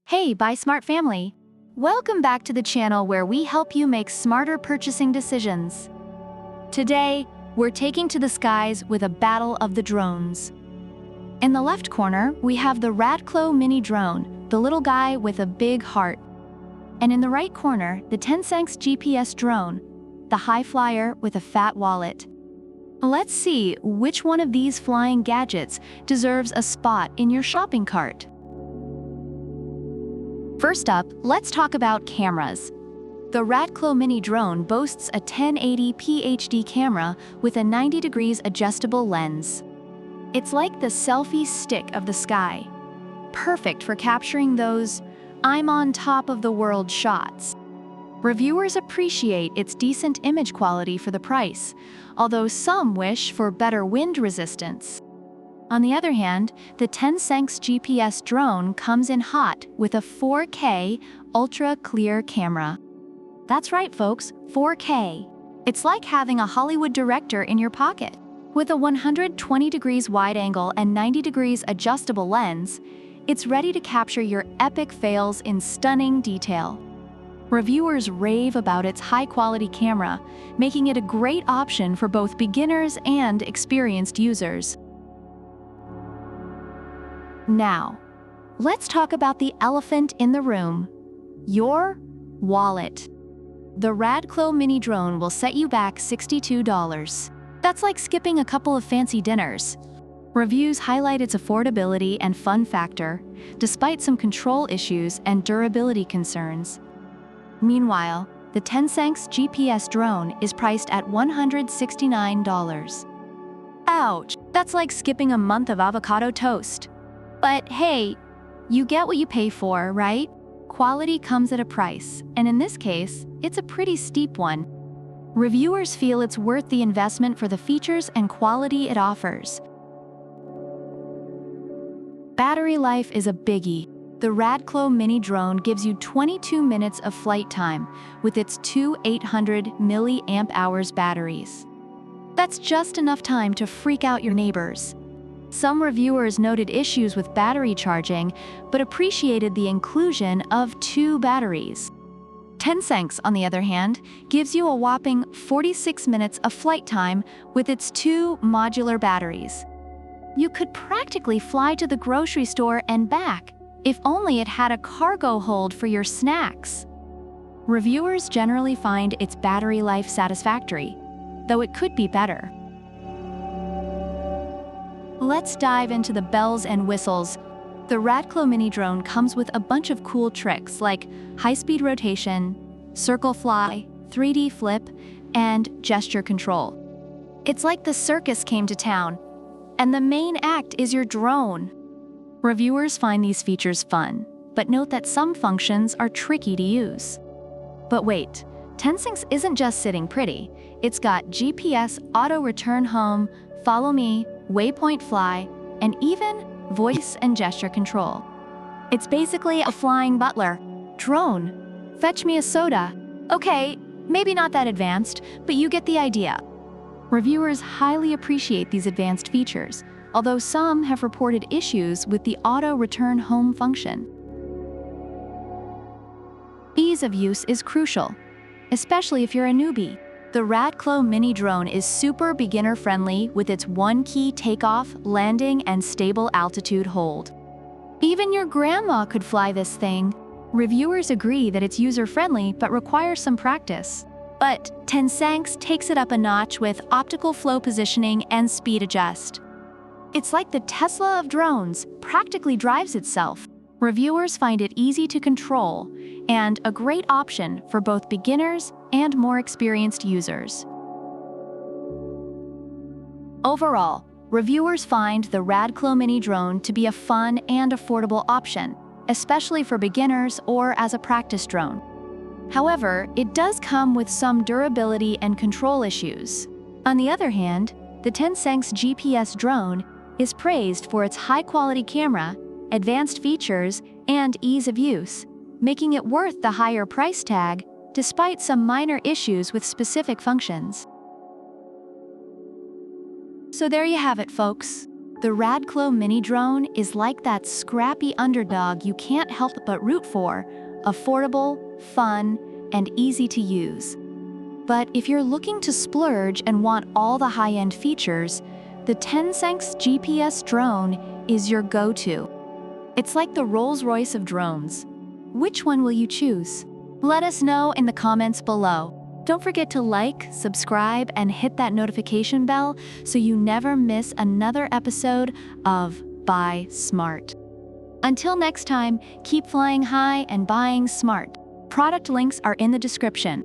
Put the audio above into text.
Hey, Buy Smart family! Welcome back to the channel where we help you make smarter purchasing decisions. Today, we're taking to the skies with a battle of the drones. In the left corner, we have the RADCLO mini drone, the little guy with a big heart. And in the right corner, the TENSSENX GPS drone, the high flyer with a fat wallet. Let's see which one of these flying gadgets deserves a spot in your shopping cart. First up, let's talk about cameras. The RADCLO mini drone boasts a 1080p HD camera with a 90 degrees adjustable lens. It's like the selfie stick of the sky, perfect for capturing those "I'm on top of the world" shots. Reviewers appreciate its decent image quality for the price, although some wish for better wind resistance. On the other hand, the TENSSENX GPS drone comes in hot with a 4K ultra-clear camera. That's right, folks, 4K. It's like having a Hollywood director in your pocket. With a 120 degrees wide angle and 90 degrees adjustable lens, it's ready to capture your epic fails in stunning detail. Reviewers rave about its high-quality camera, making it a great option for both beginners and experienced users. Now, let's talk about the elephant in the room: your wallet. The RADCLO mini drone will set you back $62. That's like skipping a couple of fancy dinners. Reviews highlight its affordability and fun factor, despite some control issues and durability concerns. Meanwhile, the TENSSENX GPS drone is priced at $169. Ouch! That's like skipping a month of avocado toast. But hey, you get what you pay for, right? Quality comes at a price, and in this case, it's a pretty steep one. Reviewers feel it's worth the investment for the features and quality it offers. Battery life is a biggie. The RADCLO mini drone gives you 22 minutes of flight time with its two 800 mAh batteries. That's just enough time to freak out your neighbors. Some reviewers noted issues with battery charging, but appreciated the inclusion of two batteries. TENSSENX, on the other hand, gives you a whopping 46 minutes of flight time with its two modular batteries. You could practically fly to the grocery store and back, if only it had a cargo hold for your snacks. Reviewers generally find its battery life satisfactory, though it could be better. Let's dive into the bells and whistles. The RADCLO mini drone comes with a bunch of cool tricks like high-speed rotation, circle fly, 3D flip, and gesture control. It's like the circus came to town, and the main act is your drone. Reviewers find these features fun, but note that some functions are tricky to use. But wait, TENSSENX isn't just sitting pretty. It's got GPS, auto return home, follow me, waypoint fly, and even voice and gesture control. It's basically a flying butler. Drone, fetch me a soda. Okay, maybe not that advanced, but you get the idea. Reviewers highly appreciate these advanced features, although some have reported issues with the auto return home function. Ease of use is crucial, especially if you're a newbie. The RADCLO mini drone is super beginner-friendly with its one-key takeoff, landing, and stable altitude hold. Even your grandma could fly this thing. Reviewers agree that it's user-friendly but requires some practice. But TENSSENX takes it up a notch with optical flow positioning and speed adjust. It's like the Tesla of drones, practically drives itself. Reviewers find it easy to control and a great option for both beginners and more experienced users. Overall, reviewers find the RADCLO mini drone to be a fun and affordable option, especially for beginners or as a practice drone. However, it does come with some durability and control issues. On the other hand, the TENSSENX GPS drone is praised for its high-quality camera, advanced features, and ease of use, making it worth the higher price tag despite some minor issues with specific functions. So there you have it, folks. The RADCLO mini drone is like that scrappy underdog you can't help but root for, affordable, fun, and easy to use. But if you're looking to splurge and want all the high-end features, the TENSSENX GPS drone is your go-to. It's like the Rolls-Royce of drones. Which one will you choose? Let us know in the comments below. Don't forget to like, subscribe, and hit that notification bell so you never miss another episode of Buy Smart. Until next time, keep flying high and buying smart. Product links are in the description.